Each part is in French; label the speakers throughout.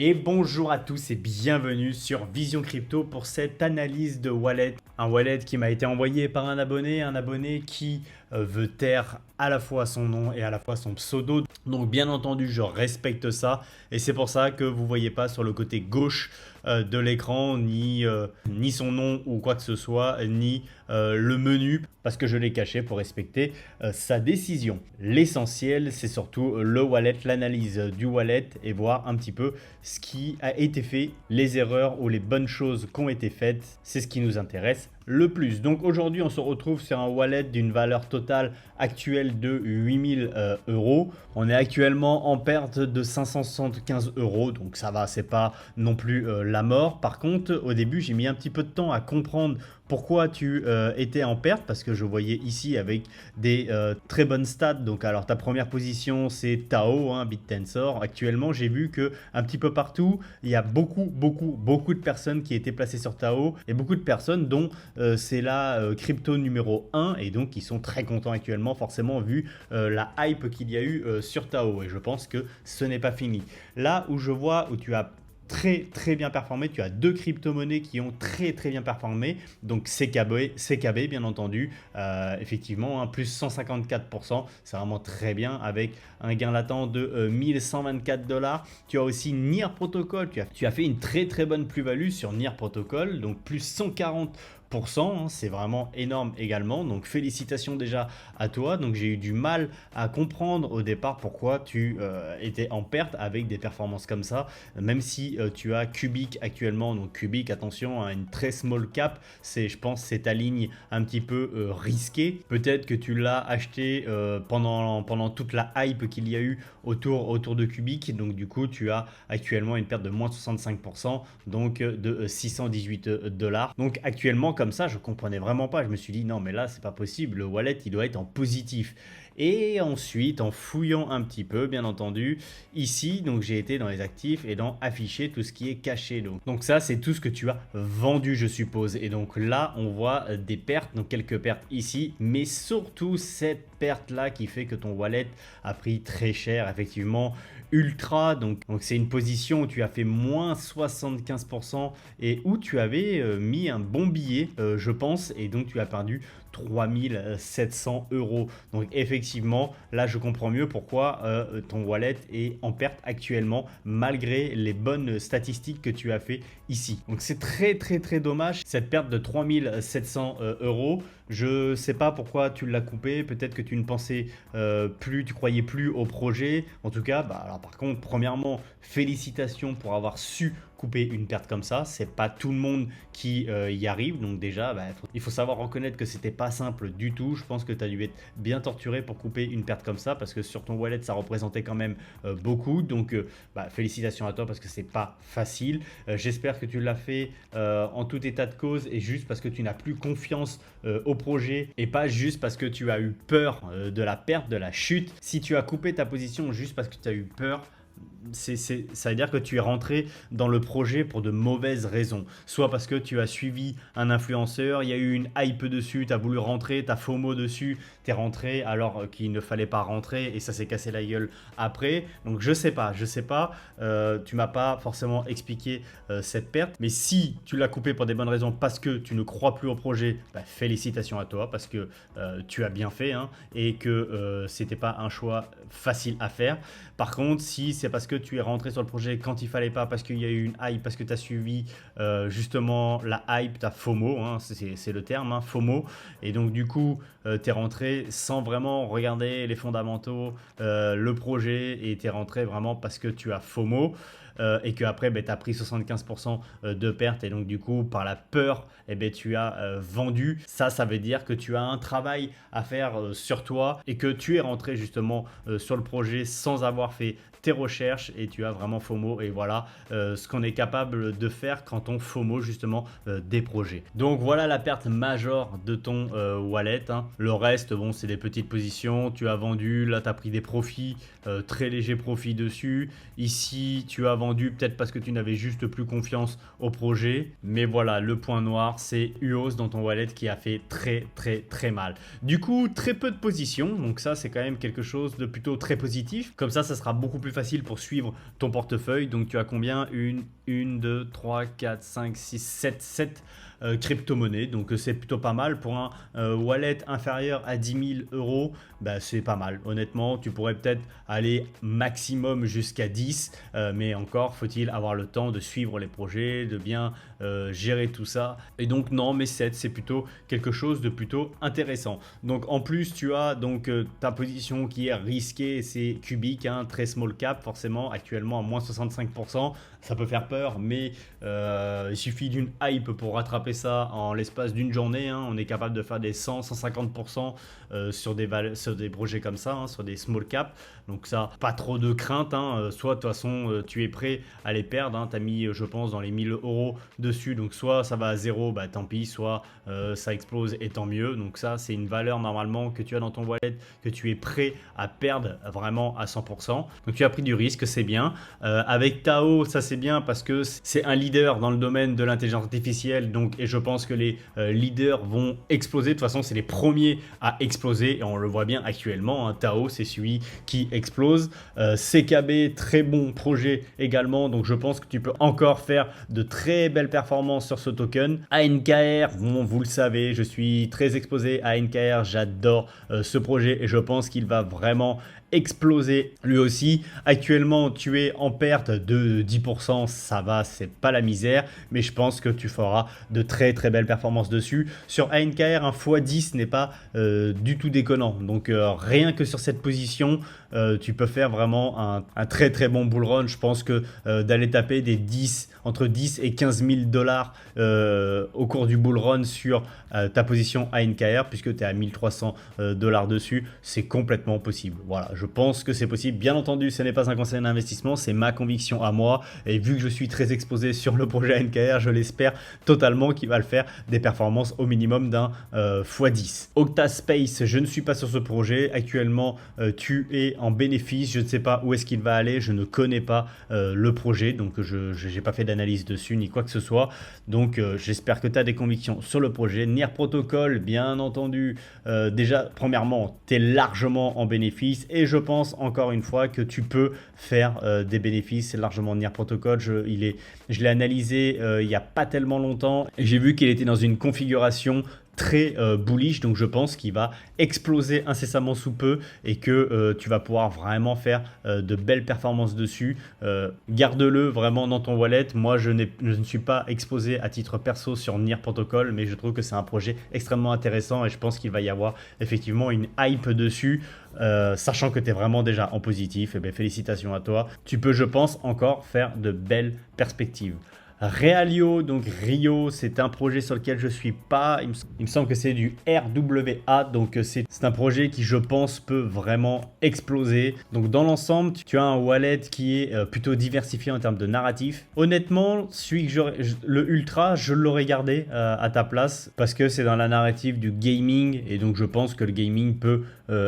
Speaker 1: Et bonjour à tous et bienvenue sur Vision Crypto pour cette analyse de wallet. Un wallet qui m'a été envoyé par un abonné qui veut taire à la fois son nom et à la fois son pseudo. Donc bien entendu, je respecte ça et c'est pour ça que vous ne voyez pas sur le côté gauche de l'écran ni son nom ou quoi que ce soit, ni le menu parce que je l'ai caché pour respecter sa décision. L'essentiel, c'est surtout le wallet, l'analyse du wallet et voir un petit peu ce qui a été fait, les erreurs ou les bonnes choses qui ont été faites. C'est ce qui nous intéresse le plus. Donc aujourd'hui, on se retrouve sur un wallet d'une valeur totale actuelle de 8000 euros. On est actuellement en perte de 575 euros, donc ça va, c'est pas non plus la mort. Par contre, au début, j'ai mis un petit peu de temps à comprendre pourquoi tu étais en perte, parce que je voyais ici avec des très bonnes stats. Donc alors ta première position c'est Tao, hein, BitTensor. Actuellement j'ai vu que un petit peu partout il y a beaucoup de personnes qui étaient placées sur Tao et beaucoup de personnes dont c'est la crypto numéro 1 et donc qui sont très contents actuellement forcément vu la hype qu'il y a eu sur Tao, et je pense que ce n'est pas fini. Là où je vois où tu as très bien performé. Tu as deux crypto-monnaies qui ont très bien performé. Donc CKB bien entendu, effectivement, hein, plus 154%. C'est vraiment très bien avec un gain latent de 1124 $. Tu as aussi NIR Protocol. Tu as fait une très bonne plus-value sur NIR Protocol. Donc plus 140%. C'est vraiment énorme également, donc félicitations déjà à toi. Donc j'ai eu du mal à comprendre au départ pourquoi tu étais en perte avec des performances comme ça, même si tu as Cubic actuellement. Donc Cubic, attention, hein, une très small cap, je pense c'est ta ligne un petit peu risquée. Peut-être que tu l'as acheté pendant toute la hype qu'il y a eu autour de Cubic, donc du coup tu as actuellement une perte de moins 65%, donc de 618 $. Donc actuellement comme ça, je comprenais vraiment pas. Je me suis dit non mais là c'est pas possible, le wallet il doit être en positif. Et ensuite, en fouillant un petit peu, bien entendu, ici, donc j'ai été dans les actifs et dans afficher tout ce qui est caché. Donc ça, c'est tout ce que tu as vendu, je suppose. Et donc là, on voit des pertes, donc quelques pertes ici, mais surtout cette perte-là qui fait que ton wallet a pris très cher, effectivement, ultra. Donc c'est une position où tu as fait moins 75% et où tu avais mis un bon billet, je pense, et donc tu as perdu 3700 euros. Donc effectivement, là je comprends mieux pourquoi ton wallet est en perte actuellement, malgré les bonnes statistiques que tu as fait ici. Donc c'est très dommage, cette perte de 3700 euros. Je sais pas pourquoi tu l'as coupé, peut-être que tu ne pensais plus, tu croyais plus au projet. En tout cas, alors par contre, premièrement, félicitations pour avoir su couper une perte comme ça. C'est pas tout le monde qui y arrive, donc déjà il faut savoir reconnaître que c'était pas simple du tout. Je pense que tu as dû être bien torturé pour couper une perte comme ça, parce que sur ton wallet ça représentait quand même beaucoup. Donc félicitations à toi parce que c'est pas facile. J'espère que tu l'as fait en tout état de cause et juste parce que tu n'as plus confiance au projet et pas juste parce que tu as eu peur de la perte, de la chute. Si tu as coupé ta position juste parce que tu as eu peur, ça veut dire que tu es rentré dans le projet pour de mauvaises raisons. Soit parce que tu as suivi un influenceur, il y a eu une hype dessus, tu as voulu rentrer, tu as FOMO dessus, tu es rentré alors qu'il ne fallait pas rentrer et ça s'est cassé la gueule après. Donc je sais pas, tu m'as pas forcément expliqué cette perte. Mais si tu l'as coupé pour des bonnes raisons parce que tu ne crois plus au projet, félicitations à toi parce que tu as bien fait, hein, et que c'était pas un choix facile à faire. Par contre, si c'est parce que tu es rentré sur le projet quand il fallait pas, parce qu'il y a eu une hype, parce que tu as suivi justement la hype, tu as FOMO, hein, c'est le terme, hein, FOMO, et donc du coup tu es rentré sans vraiment regarder les fondamentaux, le projet, et tu es rentré vraiment parce que tu as FOMO. Et qu'après tu as pris 75% de perte, et donc du coup par la peur tu as vendu. Ça veut dire que tu as un travail à faire sur toi et que tu es rentré justement sur le projet sans avoir fait tes recherches et tu as vraiment FOMO. Et voilà ce qu'on est capable de faire quand on FOMO justement des projets. Donc voilà la perte majeure de ton wallet, hein. Le reste, bon, c'est des petites positions, tu as vendu, là tu as pris des profits, très légers profits dessus. Ici tu as vendu, peut-être parce que tu n'avais juste plus confiance au projet. Mais voilà, le point noir, c'est UOS dans ton wallet qui a fait très mal. Du coup, très peu de positions, donc ça c'est quand même quelque chose de plutôt très positif. Comme ça sera beaucoup plus facile pour suivre ton portefeuille. Donc tu as combien? 2, 3, 4, 5, 6, 7 crypto-monnaies. Donc c'est plutôt pas mal. Pour un wallet inférieur à 10 000 euros, bah, c'est pas mal. Honnêtement, tu pourrais peut-être aller maximum jusqu'à 10, mais encore faut-il avoir le temps de suivre les projets, de bien gérer tout ça. Et donc non, mais 7, c'est plutôt quelque chose de plutôt intéressant. Donc en plus, tu as donc ta position qui est risquée, c'est Cubic, hein, très small cap, forcément, actuellement à moins 65%. Ça peut faire peur, mais il suffit d'une hype pour rattraper ça en l'espace d'une journée, hein. On est capable de faire des 100-150% sur des projets comme ça, hein, sur des small caps. Donc ça, pas trop de crainte, hein. Soit de toute façon tu es prêt à les perdre, hein. Tu as mis je pense dans les 1000 euros dessus, donc soit ça va à zéro, bah tant pis, soit ça explose et tant mieux. Donc ça c'est une valeur normalement que tu as dans ton wallet, que tu es prêt à perdre vraiment à 100%. Donc tu as pris du risque, c'est bien. Avec Tao, ça c'est bien parce que c'est un leader dans le domaine de l'intelligence artificielle, donc, et je pense que les leaders vont exploser. De toute façon c'est les premiers à exploser et on le voit bien actuellement, hein. Tao c'est celui qui explose. CKB, très bon projet également, donc je pense que tu peux encore faire de très belles performances sur ce token. ANKR, bon, vous le savez, je suis très exposé à ANKR, j'adore ce projet et je pense qu'il va vraiment exploser lui aussi. Actuellement tu es en perte de 10%, ça va, c'est pas la misère, mais je pense que tu feras de très belles performances dessus. Sur ANKR, un x10 n'est pas du tout déconnant, donc rien que sur cette position tu peux faire vraiment un très bon bull run. Je pense que d'aller taper des 10, entre 10 et 15 000 dollars au cours du bull run sur ta position ANKR, puisque tu es à 1300 dollars dessus, c'est complètement possible. Voilà, je pense que c'est possible. Bien entendu, ce n'est pas un conseil d'investissement, c'est ma conviction à moi. Et vu que je suis très exposé sur le projet ANKR, je l'espère totalement qu'il va le faire des performances au minimum d'un x10. Octaspace, je ne suis pas sur ce projet. Actuellement, tu es en bénéfice. Je ne sais pas où est-ce qu'il va aller. Je ne connais pas le projet, donc je n'ai pas fait d'analyse dessus ni quoi que ce soit. Donc, j'espère que tu as des convictions sur le projet. NIR Protocol, bien entendu. Déjà, premièrement, tu es largement en bénéfice et je pense encore une fois que tu peux faire des bénéfices largement. NIR Protocol, je l'ai analysé il n'y a pas tellement longtemps et j'ai vu qu'il était dans une configuration très bullish, donc je pense qu'il va exploser incessamment sous peu et que tu vas pouvoir vraiment faire de belles performances dessus. Garde-le vraiment dans ton wallet. Moi je ne suis pas exposé à titre perso sur NIR Protocol, mais je trouve que c'est un projet extrêmement intéressant et je pense qu'il va y avoir effectivement une hype dessus. Sachant que tu es vraiment déjà en positif, et bien félicitations à toi. Tu peux, je pense, encore faire de belles perspectives. Realio, donc Rio, c'est un projet sur lequel je suis pas, il me semble que c'est du RWA, donc c'est un projet qui je pense peut vraiment exploser. Donc dans l'ensemble, tu as un wallet qui est plutôt diversifié en termes de narratif. Honnêtement, celui que le Ultra, je l'aurais gardé à ta place parce que c'est dans la narrative du gaming et donc je pense que le gaming peut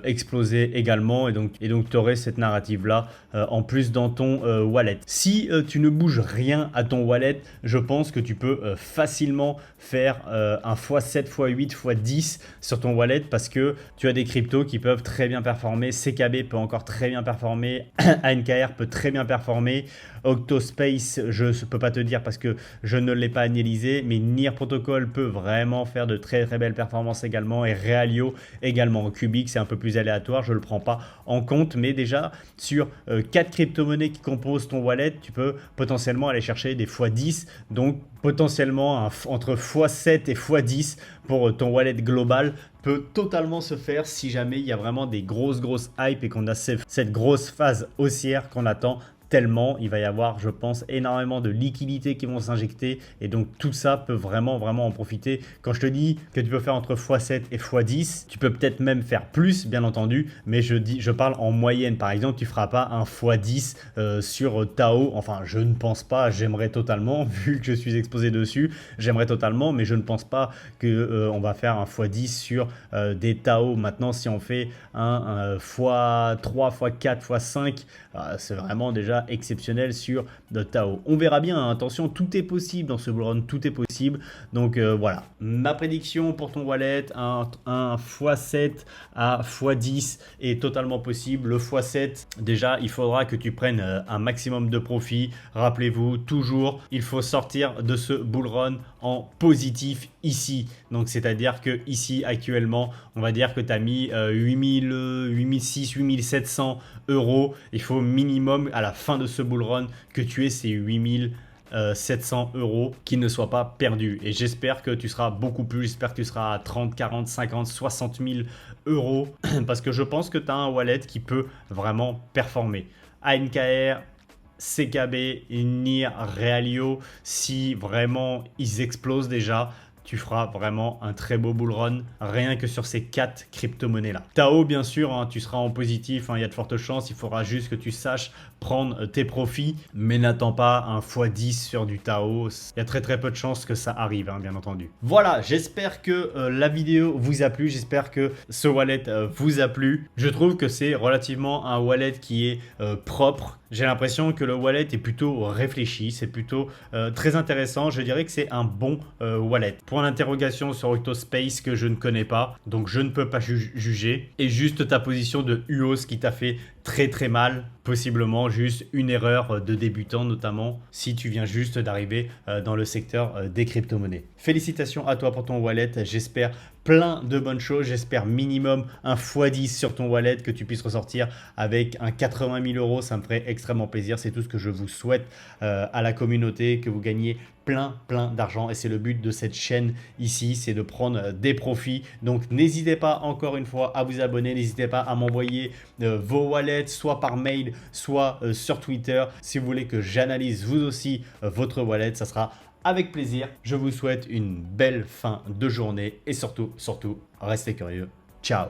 Speaker 1: exploser également et donc tu aurais cette narrative là en plus dans ton wallet. Si tu ne bouges rien à ton wallet, je pense que tu peux facilement faire un x7, x8, x10 sur ton wallet parce que tu as des cryptos qui peuvent très bien performer. CKB peut encore très bien performer. ANKR peut très bien performer. Octospace, je ne peux pas te dire parce que je ne l'ai pas analysé, mais NIR Protocol peut vraiment faire de très belles performances également et Realio également. Cubic, c'est un peu plus aléatoire, je ne le prends pas en compte, mais déjà sur 4 crypto-monnaies qui composent ton wallet, tu peux potentiellement aller chercher des x10, donc potentiellement entre x7 et x10 pour ton wallet global peut totalement se faire si jamais il y a vraiment des grosses hype et qu'on a cette grosse phase haussière qu'on attend tellement. Il va y avoir, je pense, énormément de liquidités qui vont s'injecter et donc tout ça peut vraiment en profiter. Quand je te dis que tu peux faire entre x7 et x10, tu peux peut-être même faire plus, bien entendu, mais je parle en moyenne. Par exemple, tu ne feras pas un x10 sur Tao. Enfin, je ne pense pas, j'aimerais totalement, vu que je suis exposé dessus, j'aimerais totalement, mais je ne pense pas qu'on va faire un x10 sur des Tao. Maintenant, si on fait un x3, x4, x5, c'est vraiment déjà résultats exceptionnels sur Tao. On verra bien, hein. Attention, tout est possible dans ce bull run, tout est possible. Donc voilà, ma prédiction pour ton wallet, un x7 à x10 est totalement possible. Le x7, déjà, il faudra que tu prennes un maximum de profit. Rappelez-vous, toujours, il faut sortir de ce bull run en positif ici. Donc, c'est-à-dire que ici, actuellement, on va dire que tu as mis 8600, 8700 euros. Il faut minimum, à la fin de ce bull run, que tu aies ces 8700 euros qui ne soient pas perdus. Et j'espère que tu seras beaucoup plus, j'espère que tu seras à 30, 40, 50, 60 000 euros parce que je pense que tu as un wallet qui peut vraiment performer. ANKR, CKB, NIR, Realio, si vraiment ils explosent déjà, tu feras vraiment un très beau bull run rien que sur ces 4 crypto-monnaies là. Tao, bien sûr, hein, tu seras en positif, hein, il y a de fortes chances, il faudra juste que tu saches prendre tes profits, mais n'attends pas un x10 sur du Tao, il y a très peu de chances que ça arrive, hein, bien entendu. Voilà, j'espère que la vidéo vous a plu, j'espère que ce wallet vous a plu. Je trouve que c'est relativement un wallet qui est propre. J'ai l'impression que le wallet est plutôt réfléchi, c'est plutôt très intéressant. Je dirais que c'est un bon wallet. Point d'interrogation sur Octospace que je ne connais pas, donc je ne peux pas juger. Et juste ta position de UOS qui t'a fait très mal, possiblement juste une erreur de débutant, notamment si tu viens juste d'arriver dans le secteur des crypto-monnaies. Félicitations à toi pour ton wallet, j'espère plein de bonnes choses, j'espère minimum un x10 sur ton wallet, que tu puisses ressortir avec un 80 000 euros, ça me ferait extrêmement plaisir, c'est tout ce que je vous souhaite à la communauté, que vous gagnez plein d'argent et c'est le but de cette chaîne ici, c'est de prendre des profits. Donc n'hésitez pas encore une fois à vous abonner, n'hésitez pas à m'envoyer vos wallets soit par mail, soit sur Twitter. Si vous voulez que j'analyse vous aussi votre wallet, ça sera avec plaisir. Je vous souhaite une belle fin de journée et surtout, restez curieux. Ciao.